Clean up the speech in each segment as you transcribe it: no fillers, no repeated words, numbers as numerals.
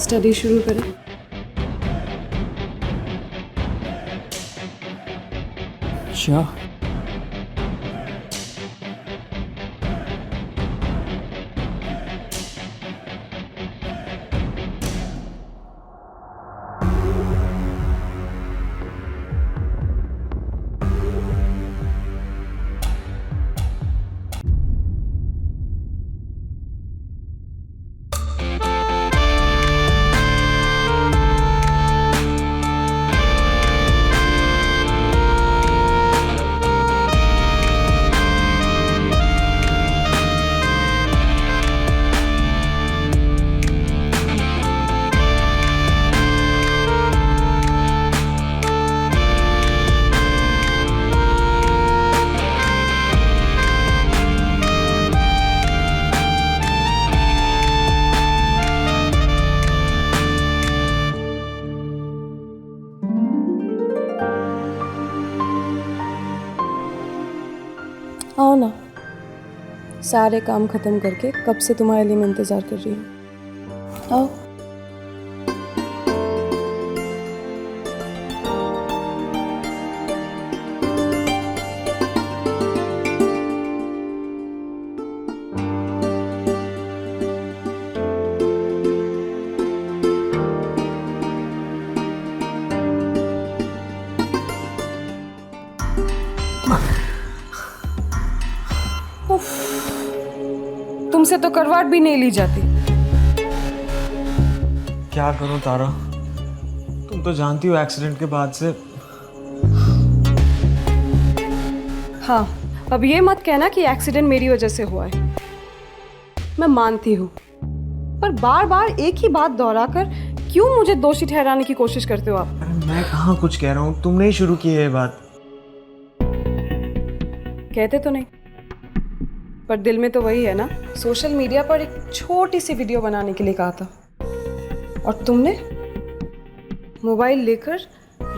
Study शुरू करें। अच्छा, आओ ना, सारे काम खत्म करके कब से तुम्हारे लिए मैं इंतज़ार कर रही हूँ। आओ। उफ, तुमसे तो करवाट भी नहीं ली जाती। क्या करूं तारा, तुम तो जानती हो एक्सीडेंट के बाद से। हाँ, अब ये मत कहना कि एक्सीडेंट मेरी वजह से हुआ है। मैं मानती हूँ, पर बार बार एक ही बात दोहराकर क्यों मुझे दोषी ठहराने की कोशिश करते हो आप? अरे मैं कहाँ कुछ कह रहा हूँ, तुमने ही शुरू की है ये बात। कहते तो नहीं, पर दिल में तो वही है ना। सोशल मीडिया पर एक छोटी सी वीडियो बनाने के लिए कहा था, और तुमने मोबाइल लेकर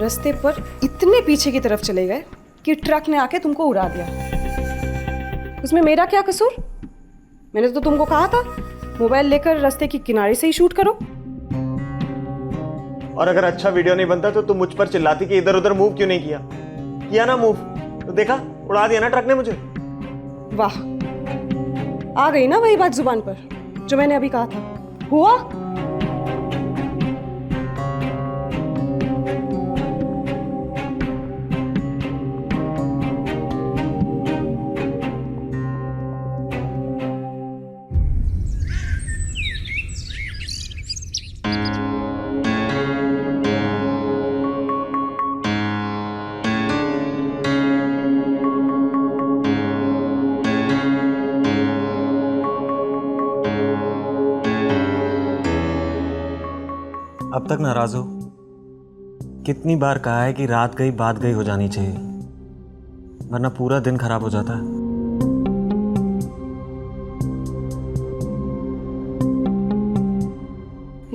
रास्ते पर इतने पीछे की तरफ चले गए कि ट्रक ने आके तुमको उड़ा दिया। उसमें मेरा क्या कसूर? मैंने तो तुमको कहा था मोबाइल लेकर रास्ते के किनारे से ही शूट करो। और अगर अच्छा वीडियो नहीं बनता तो तुम मुझ पर चिल्लाती कि इधर उधर मूव क्यों नहीं किया। किया ना मूव, तो देखा, उड़ा दिया ना ट्रक ने मुझे। वाह, आ गई ना वही बात जुबान पर जो मैंने अभी कहा था। हुआ? अब तक नाराज हो? कितनी बार कहा है कि रात गई बात गई हो जानी चाहिए, वरना पूरा दिन खराब हो जाता है।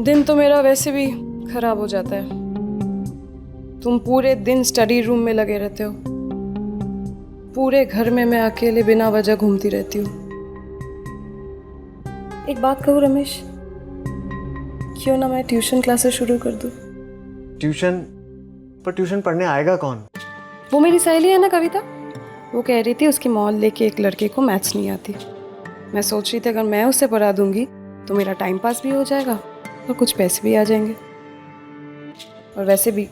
दिन तो मेरा वैसे भी खराब हो जाता है। तुम पूरे दिन स्टडी रूम में लगे रहते हो, पूरे घर में मैं अकेले बिना वजह घूमती रहती हूँ। एक बात कहूँ रमेश, क्यों ना मैं ट्यूशन क्लासेस शुरू कर दूँ? ट्यूशन? पर ट्यूशन पढ़ने आएगा कौन? वो मेरी सहेली है ना कविता, वो कह रही थी उसकी मोहल्ले के एक लड़के को मैथ्स नहीं आती। मैं सोच रही थी अगर मैं उसे पढ़ा दूंगी तो मेरा टाइम पास भी हो जाएगा और कुछ पैसे भी आ जाएंगे। और वैसे भी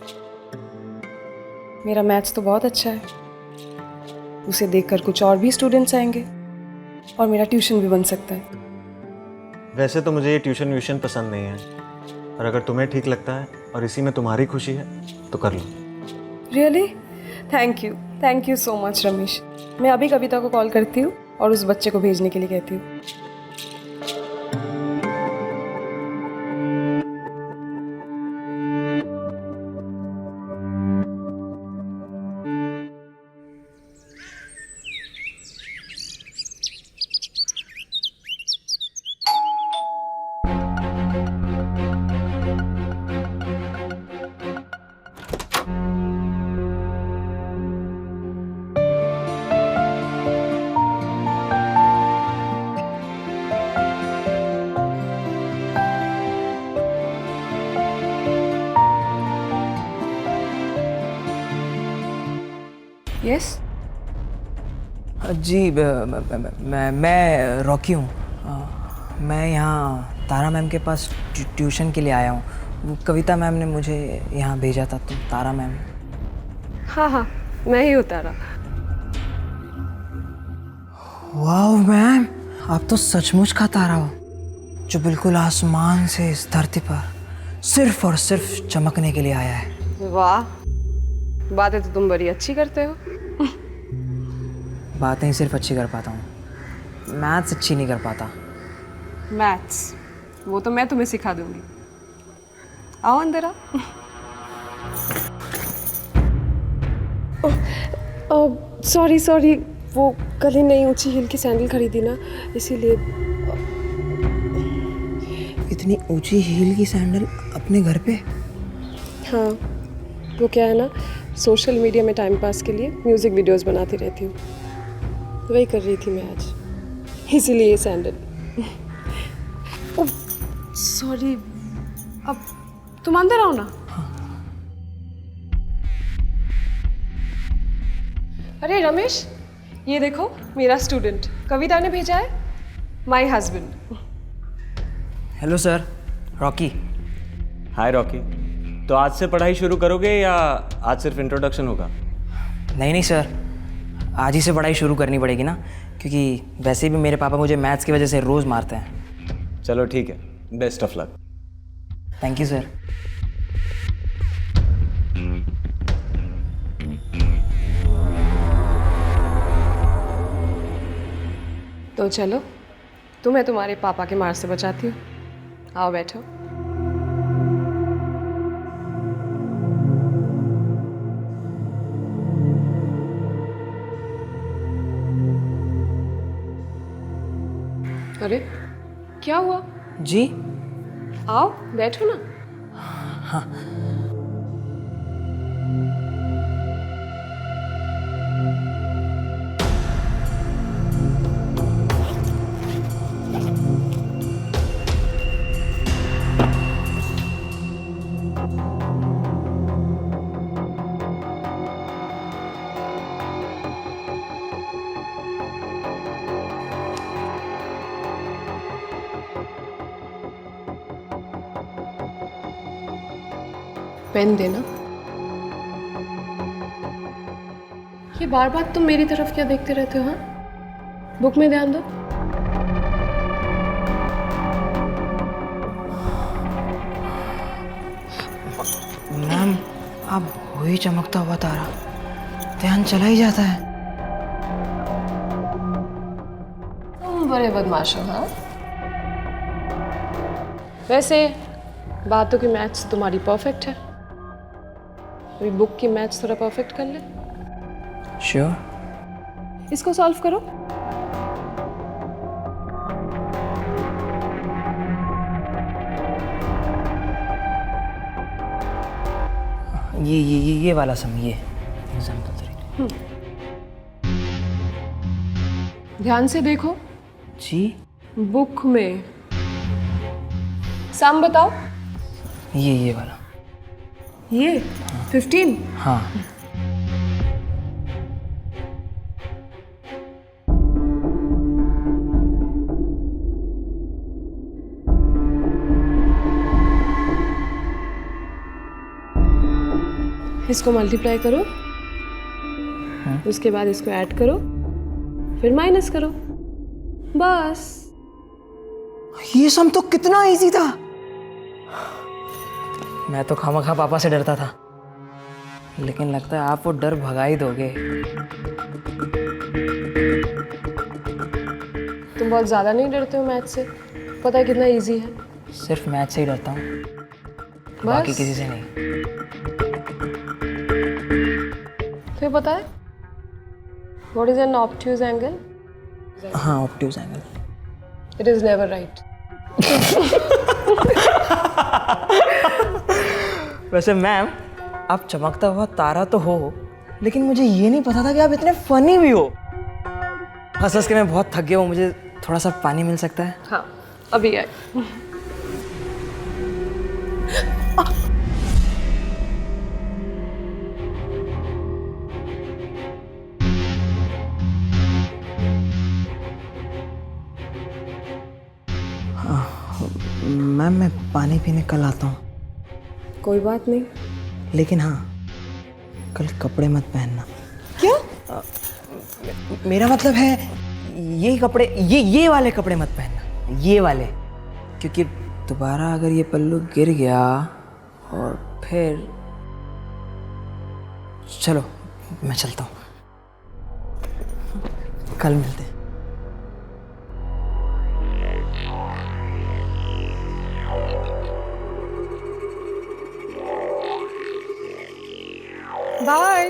मेरा मैथ्स तो बहुत अच्छा है, उसे देखकर कुछ और भी स्टूडेंट्स आएंगे और मेरा ट्यूशन भी बन सकता है। वैसे तो मुझे ये ट्यूशन व्यूशन पसंद नहीं है, और अगर तुम्हें ठीक लगता है और इसी में तुम्हारी खुशी है तो कर लो। Really? Thank you so much Ramesh. मैं अभी कविता को कॉल करती हूँ और उस बच्चे को भेजने के लिए कहती हूँ। यस। जी मैं रॉकी हूँ। मैं यहाँ तारा मैम के पास ट्यूशन के लिए आया हूँ। वो कविता मैम ने मुझे यहाँ भेजा था, तो तारा मैम। हाँ हाँ, मैं ही उतारा। वाह मैम, आप तो सचमुच का तारा हो, जो बिल्कुल आसमान से इस धरती पर सिर्फ और सिर्फ चमकने के लिए आया है। वाह, बातें तो तुम बड़ी अच्छी करते हो। बातें ही सिर्फ अच्छी कर पाता हूँ, मैथ्स अच्छी नहीं कर पाता। मैथ्स वो तो मैं तुम्हें सिखा दूंगी। आओ अंदर आओ। सॉरी सॉरी, वो कल ही नई ऊंची हील की सैंडल खरीदी ना, इसीलिए। इतनी ऊंची हील की सैंडल अपने घर पे? हाँ, वो क्या है ना, सोशल मीडिया में टाइम पास के लिए म्यूज़िक वीडियोस बनाती रहती हूँ, वही कर रही थी मैं आज, इसीलिए ये सैंडल। ओह सॉरी, अब तुम अंदर आओ ना। अरे रमेश, ये देखो मेरा स्टूडेंट कविता ने भेजा है, my husband. Hello sir, Rocky. Hi Rocky, तो आज से पढ़ाई शुरू करोगे या आज सिर्फ इंट्रोडक्शन होगा? नहीं सर, आज ही से पढ़ाई शुरू करनी पड़ेगी ना, क्योंकि वैसे भी मेरे पापा मुझे मैथ्स की वजह से रोज़ मारते हैं। चलो ठीक है, best of luck. Thank you sir. तो चलो, तुम्हें तुम्हारे पापा के मार से बचाती हूँ। आओ बैठो। अरे क्या हुआ? जी? आओ बैठो ना। पेन देना। ये बार बार तुम मेरी तरफ क्या देखते रहते हो? हाँ, बुक में ध्यान दो। मैम, आप हो ही चमकता हुआ तारा, ध्यान चला ही जाता है। तुम बड़े बदमाश हो। हाँ, वैसे बातों की मैथ्स तुम्हारी परफेक्ट है, अभी बुक की मैथ्स थोड़ा परफेक्ट कर ले। श्योर। इसको सॉल्व करो। ये वाला सम, ये एग्जाम्पल 3। ध्यान से देखो जी? बुक में सम बताओ। ये वाला। ये 15। हाँ। इसको मल्टीप्लाई करो, उसके बाद इसको ऐड करो, फिर माइनस करो, बस। ये सम तो कितना इजी था। मैं तो खामखा पापा से डरता था, लेकिन लगता है आप वो डर भगा ही दोगे। तुम बहुत ज़्यादा नहीं डरते हो मैथ से? पता है कितना इजी है। सिर्फ मैथ से ही डरता हूँ, बाकी किसी से नहीं। तुम्हें पता है what is an obtuse angle? हाँ, obtuse angle. It is never right. वैसे मैम, आप चमकता हुआ तारा तो हो, लेकिन मुझे ये नहीं पता था कि आप इतने फनी भी हो। हंस के मैं बहुत थक गया हूँ, मुझे थोड़ा सा पानी मिल सकता है? हाँ, अभी आए। मैम मैं पानी पीने कल आता हूँ, कोई बात नहीं। लेकिन हाँ कल कपड़े मत पहनना। क्या? मेरा मतलब है ये कपड़े, ये वाले कपड़े मत पहनना, ये वाले, क्योंकि दोबारा अगर ये पल्लू गिर गया और फिर चलो मैं चलता हूँ, कल मिलते हैं। बाय।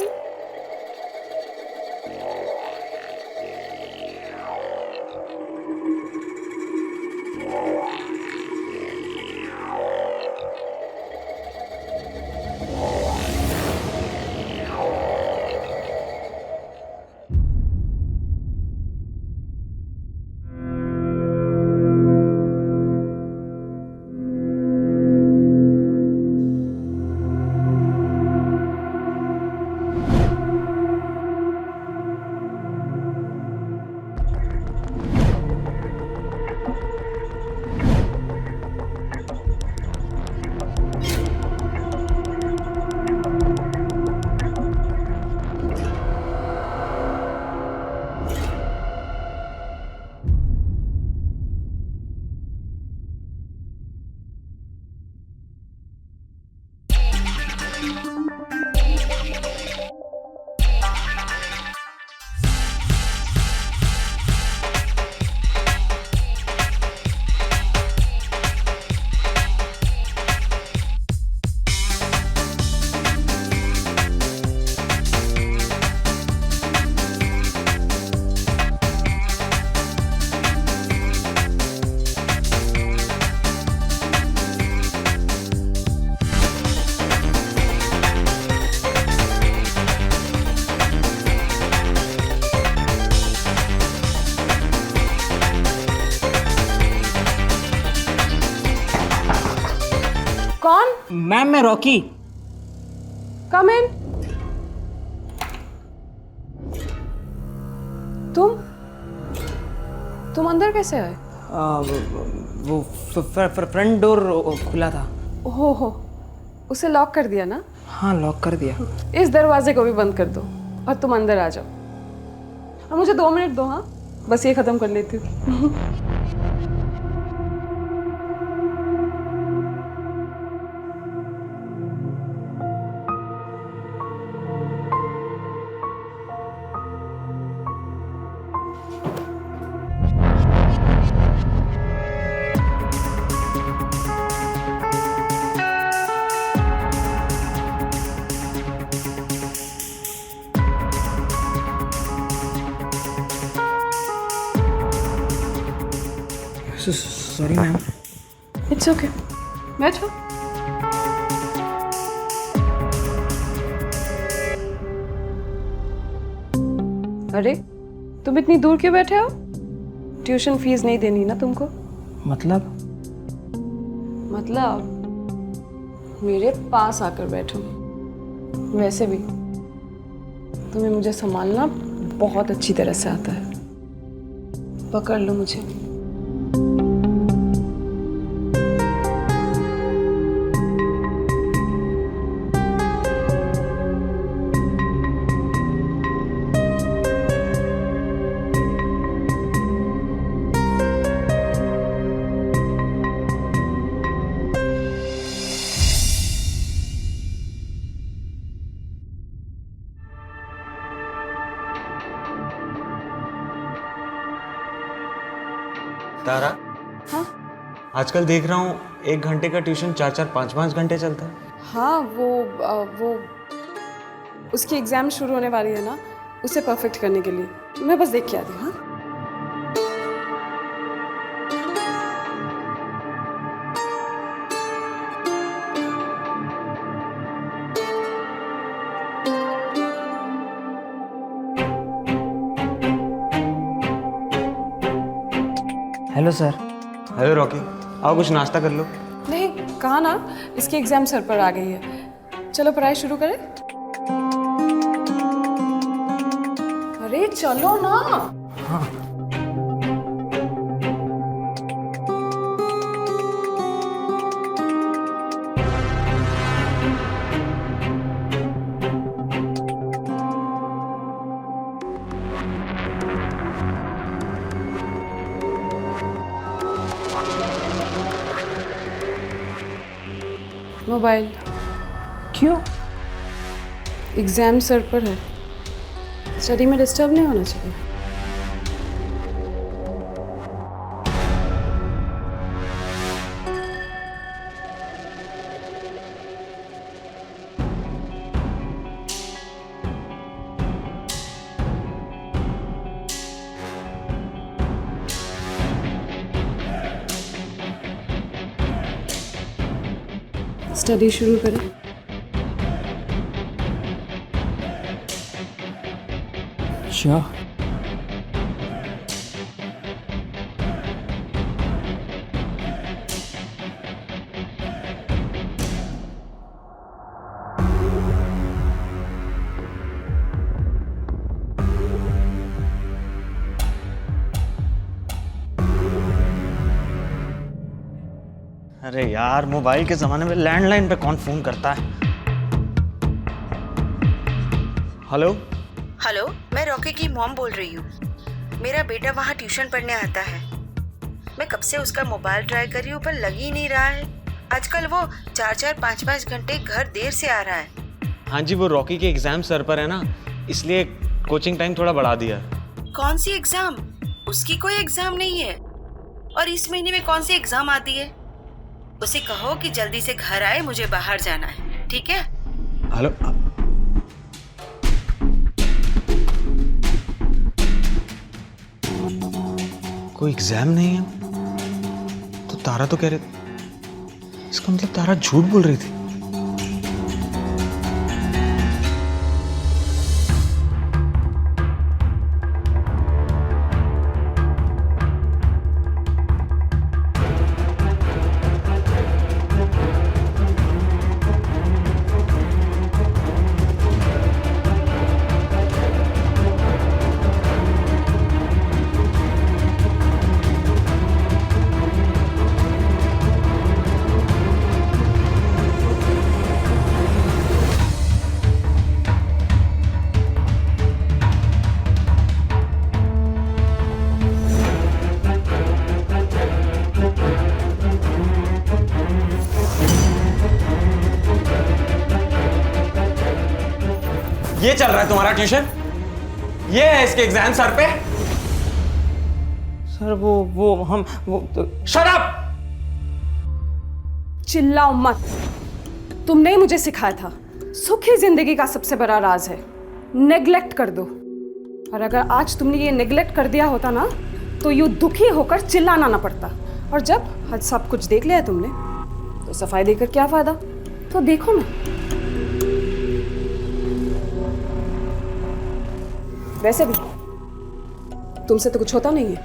कौन? मैम मैं रॉकी। कम इन। तुम अंदर कैसे आए? वो फ्रंट डोर खुला था। हो उसे लॉक कर दिया ना? हाँ लॉक कर दिया। इस दरवाजे को भी बंद कर दो और तुम अंदर आ जाओ। और मुझे 2 मिनट दो, हाँ बस ये खत्म कर लेती हूँ। Sorry ma'am. इट्स ओके, बैठो। अरे तुम इतनी दूर क्यों बैठे हो? ट्यूशन फीस नहीं देनी ना तुमको? मतलब मेरे पास आकर बैठो। वैसे भी तुम्हें मुझे संभालना बहुत अच्छी तरह से आता है। पकड़ लो मुझे। तारा, हाँ आजकल देख रहा हूँ 1 घंटे का ट्यूशन 4-4, 5-5 घंटे चलता है। हाँ, वो उसकी एग्ज़ाम शुरू होने वाली है ना, उसे परफेक्ट करने के लिए मैं बस देख के आती हूँ। हाँ हेलो सर। हेलो रॉकी, आओ कुछ नाश्ता कर लो। नहीं, कहा ना इसकी एग्ज़ाम सर पर आ गई है। चलो पढ़ाई शुरू करें। अरे चलो ना। हाँ मोबाइल। क्यों? एग्जाम सर पर है, स्टडी में डिस्टर्ब नहीं होना चाहिए। स्टडी शुरू करें। श्योर। अरे यार, मोबाइल के ज़माने में लैंडलाइन पे कौन फ़ोन करता है? हेलो। हेलो, मैं रॉकी की मॉम बोल रही हूँ। मेरा बेटा वहाँ ट्यूशन पढ़ने आता है। मैं कब से उसका मोबाइल ट्राई कर रही हूँ पर लग ही नहीं रहा है। आजकल वो 4-4, 5-5 घंटे घर देर से आ रहा है। हाँ जी, वो रॉकी के एग्जाम सर पर है ना, इसलिए कोचिंग टाइम थोड़ा बढ़ा दिया है। कौन सी एग्जाम? उसकी कोई एग्जाम नहीं है। और इस महीने में कौन सी एग्जाम आती है? उसे कहो कि जल्दी से घर आए, मुझे बाहर जाना है, ठीक है? हेलो। कोई एग्जाम नहीं है तो तारा तो कह रहे, इसका मतलब तारा झूठ बोल रही थी। ये चल रहा है तुम्हारा ट्यूशन? ये है इसके एग्जाम सर पे? सर वो तो... शट अप! चिल्लाओ मत। तुमने ही मुझे सिखाया था, सुखी जिंदगी का सबसे बड़ा राज है नेग्लेक्ट कर दो। और अगर आज तुमने ये नेग्लेक्ट कर दिया होता ना, तो यूं दुखी होकर चिल्लाना ना पड़ता। और जब आज सब कुछ देख लिया तुमने, तो सफाई देकर क्या फायदा? तो देखो ना। वैसे भी तुमसे तो कुछ होता नहीं है,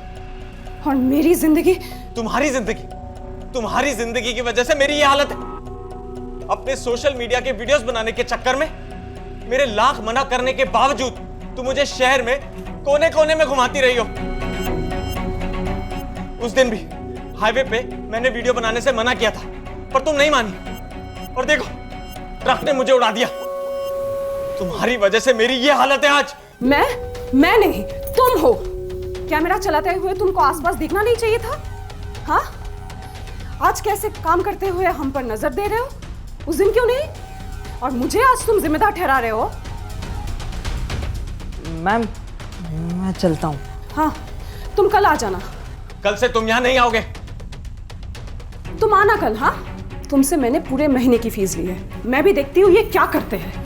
और मेरी जिंदगी। तुम्हारी जिंदगी की वजह से मेरी ये हालत है। अपने सोशल मीडिया के वीडियोस बनाने के चक्कर में मेरे लाख मना करने के बावजूद तुम मुझे शहर में कोने कोने में घुमाती रही हो। उस दिन भी हाईवे पे मैंने वीडियो बनाने से मना किया था, पर तुम नहीं मानी। और देखो, ट्रक ने मुझे उड़ा दिया। तुम्हारी वजह से मेरी ये हालत है आज। मैं नहीं, तुम हो। क्या मेरा चलाते हुए तुमको आसपास दिखना नहीं चाहिए था? हाँ, आज कैसे काम करते हुए हम पर नजर दे रहे हो, उस दिन क्यों नहीं? और मुझे आज तुम जिम्मेदार ठहरा रहे हो। मैम, मैं चलता हूँ। हाँ, तुम कल आ जाना। कल से तुम यहाँ नहीं आओगे। तुम आना कल। हाँ, तुमसे मैंने पूरे महीने की फीस ली है। मैं भी देखती हूँ ये क्या करते हैं।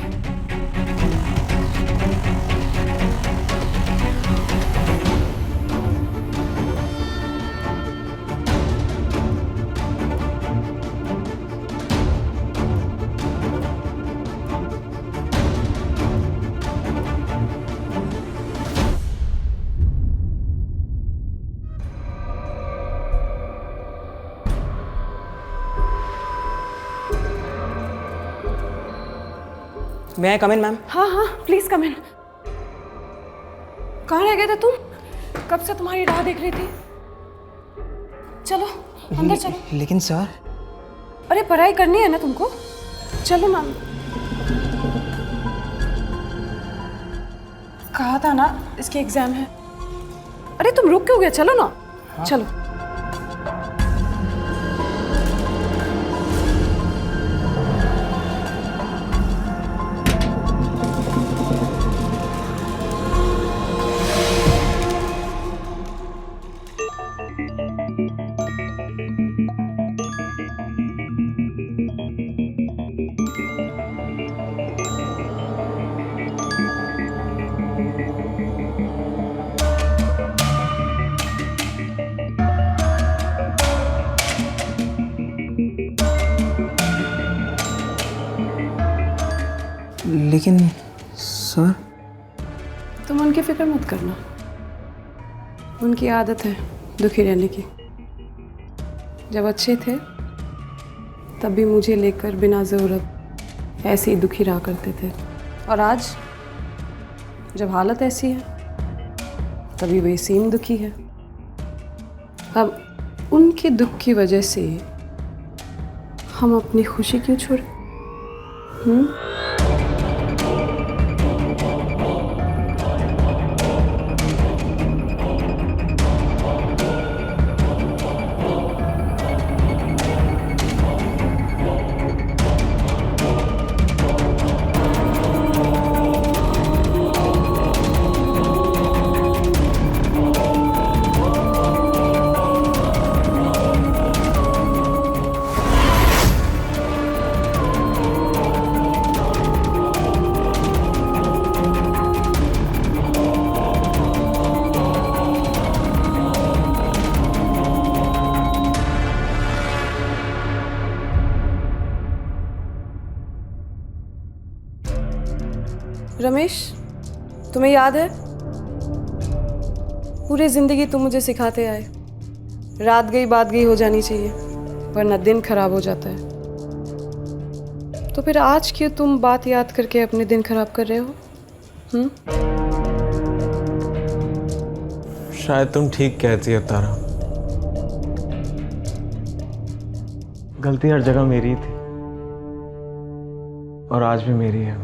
मैं कम इन मैम? हाँ हाँ, प्लीज कम इन। कहाँ रह गए थे तुम? कब से तुम्हारी राह देख रही थी। चलो अंदर चलो। लेकिन सर। अरे पढ़ाई करनी है ना तुमको, चलो ना। कहा था ना इसके एग्जाम है। अरे तुम रुक क्यों गए? चलो ना। हाँ? चलो। लेकिन सर तुम उनकी फिक्र मत करना, उनकी आदत है दुखी रहने की। जब अच्छे थे तब भी मुझे लेकर बिना ज़रूरत ऐसे ही दुखी रहा करते थे, और आज जब हालत ऐसी है तभी वही सेम दुखी है। अब उनके दुख की वजह से हम अपनी खुशी क्यों छोड़े? रमेश, तुम्हें याद है पूरी जिंदगी तुम मुझे सिखाते आए, रात गई बात गई हो जानी चाहिए वरना दिन खराब हो जाता है। तो फिर आज क्यों तुम बात याद करके अपने दिन खराब कर रहे हो? शायद तुम ठीक कहती हो तारा। गलती हर जगह मेरी थी और आज भी मेरी है,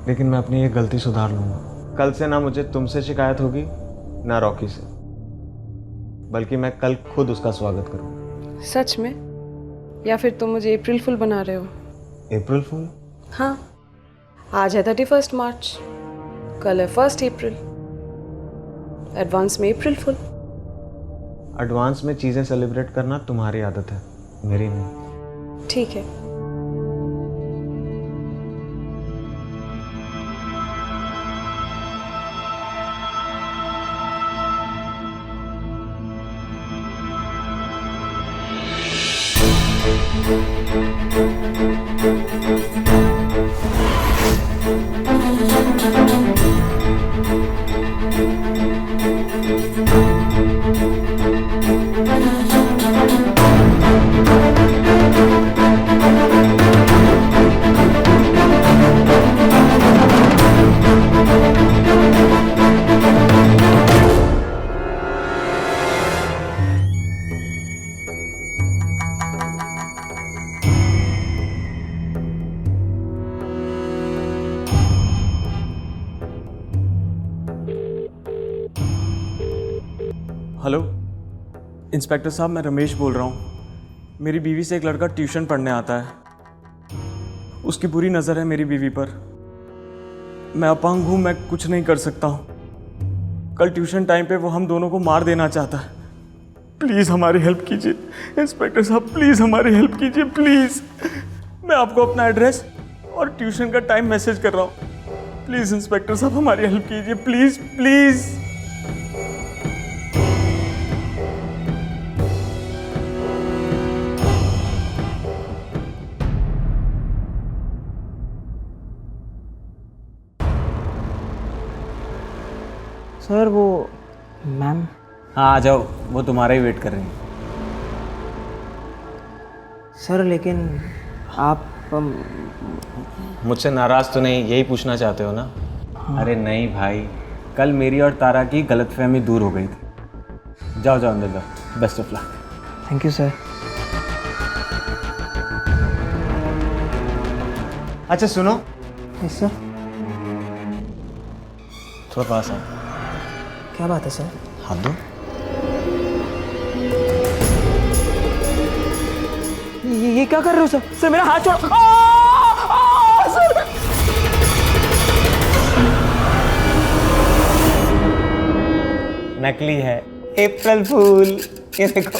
लेकिन मैं अपनी ये गलती सुधार लूंगा। कल से ना मुझे तुमसे शिकायत होगी ना रॉकी से, बल्कि मैं कल खुद उसका स्वागत करूंगा। सच में? या फिर तुम मुझे अप्रैल फुल बना रहे हो? अप्रैल फूल? हाँ, आज है 31 मार्च, कल है 1 अप्रैल। एडवांस में अप्रैल फुल। एडवांस में चीज़ें सेलिब्रेट करना तुम्हारी आदत है, मेरी नहीं। ठीक है। हेलो इंस्पेक्टर साहब, मैं रमेश बोल रहा हूँ। मेरी बीवी से एक लड़का ट्यूशन पढ़ने आता है। उसकी बुरी नज़र है मेरी बीवी पर। मैं अपंग हूँ, मैं कुछ नहीं कर सकता हूँ। कल ट्यूशन टाइम पे वो हम दोनों को मार देना चाहता है। प्लीज़ हमारी हेल्प कीजिए इंस्पेक्टर साहब, प्लीज़ हमारी हेल्प कीजिए प्लीज़। मैं आपको अपना एड्रेस और ट्यूशन का टाइम मैसेज कर रहा हूँ। प्लीज़ इंस्पेक्टर साहब हमारी हेल्प कीजिए, प्लीज़ प्लीज़। सर वो मैम। हाँ आ जाओ, वो तुम्हारा ही वेट कर रही हैं। सर लेकिन आप मुझसे नाराज तो नहीं, यही पूछना चाहते हो ना? हाँ। अरे नहीं भाई, कल मेरी और तारा की गलतफहमी दूर हो गई थी। जाओ जाओ अंदर जाओ, best of luck. Thank you sir. अच्छा सुनो। Yes sir. थोड़ा पास आओ। क्या बात है सर? हाथ दो। ये क्या कर रहे हो सर? सर मेरा हाथ छोड़ो। सर नकली है, अप्रैल फूल। ये देखो,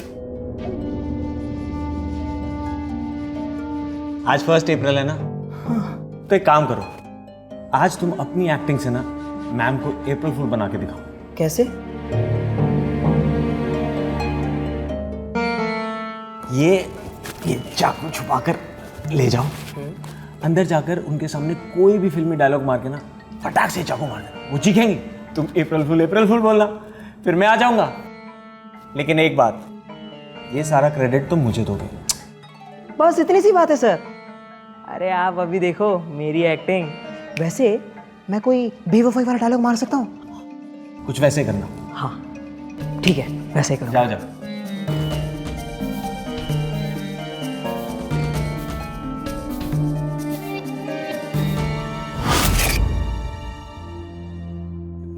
आज 1 अप्रैल है ना? तो एक काम करो, आज तुम अपनी एक्टिंग से ना मैम को अप्रैल फूल बना के दिखाओ। कैसे? ये चाकू छुपाकर ले जाओ अंदर जाकर उनके सामने कोई भी फिल्मी डायलॉग मार के ना फटाक से चाकू मार देना, वो चीखेंगी, तुम अप्रैल फूल बोलना, फिर मैं आ जाऊंगा। लेकिन एक बात, ये सारा क्रेडिट तुम मुझे दोगे। बस इतनी सी बात है सर। अरे आप अभी देखो मेरी एक्टिंग। वैसे मैं कोई बेवफाई वाला डायलॉग मार सकता हूँ? कुछ वैसे करना। हाँ ठीक है, वैसे करो। जाओ जाओ।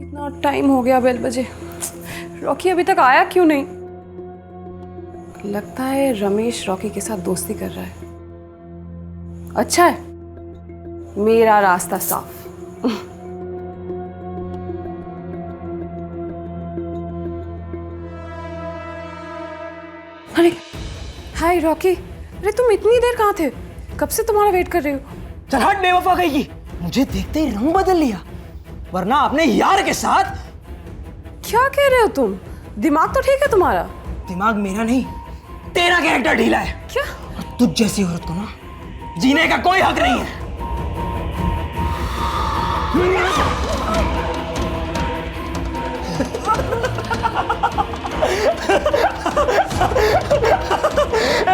इतना टाइम हो गया बेल बजे, रॉकी अभी तक आया क्यों नहीं? लगता है रमेश रॉकी के साथ दोस्ती कर रहा है। अच्छा है, मेरा रास्ता साफ। अरे हाय रॉकी, अरे तुम इतनी देर कहाँ थे? कब से तुम्हारा वेट कर रही हूँ। चल हट बेवफा कहीं की, मुझे देखते ही रंग बदल लिया, वरना अपने यार के साथ। क्या कह रहे हो तुम? दिमाग तो ठीक है तुम्हारा? दिमाग मेरा नहीं, तेरा कैरेक्टर ढीला है। क्या? और तुझ जैसी औरत को ना जीने का कोई हक नहीं है।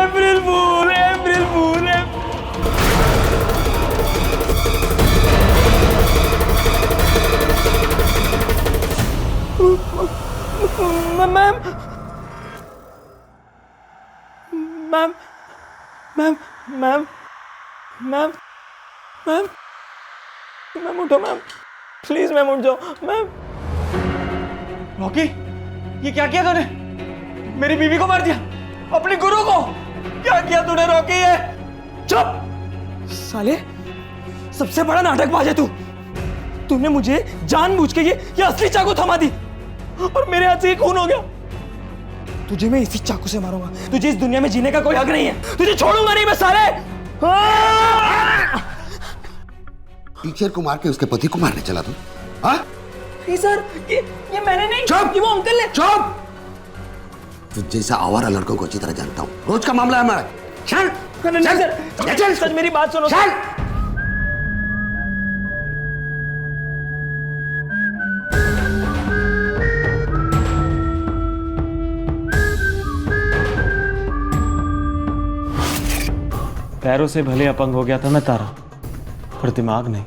अप्रैल फूल। मैम उठो मैम, प्लीज मैम उठ जाओ मैम। रॉकी, ये क्या किया तूने? मेरी बीवी को मार दिया, अपने गुरु को। क्या किया तूने रॉकी? ये चुप साले, सबसे बड़ा नाटकबाज है तू। तूने मुझे जानबूझ के ये असली चाकू थमा दी और मेरे हाथ से ये खून हो गया। तुझे मैं इसी चाकू से मारूंगा। तुझे इस दुनिया में जीने का कोई हक नहीं है। तुझे छोड़ूंगा नहीं मैं साले। टीचर को मार के उसके पति को मारने चला तू? हाँ? नहीं सर, ये मैंने नहीं। चुप! ये वो अंकल ने। चुप! तुझ जैसा आवारा लड़कों को अच्छी तरह जानता हूँ। रोज का मामला है हमारा। चल! नहीं चल! सर, सर मेरी बात सुनो। चल! पैरों से भले अपंग हो गया था मैं तारा, पर दिमाग नहीं।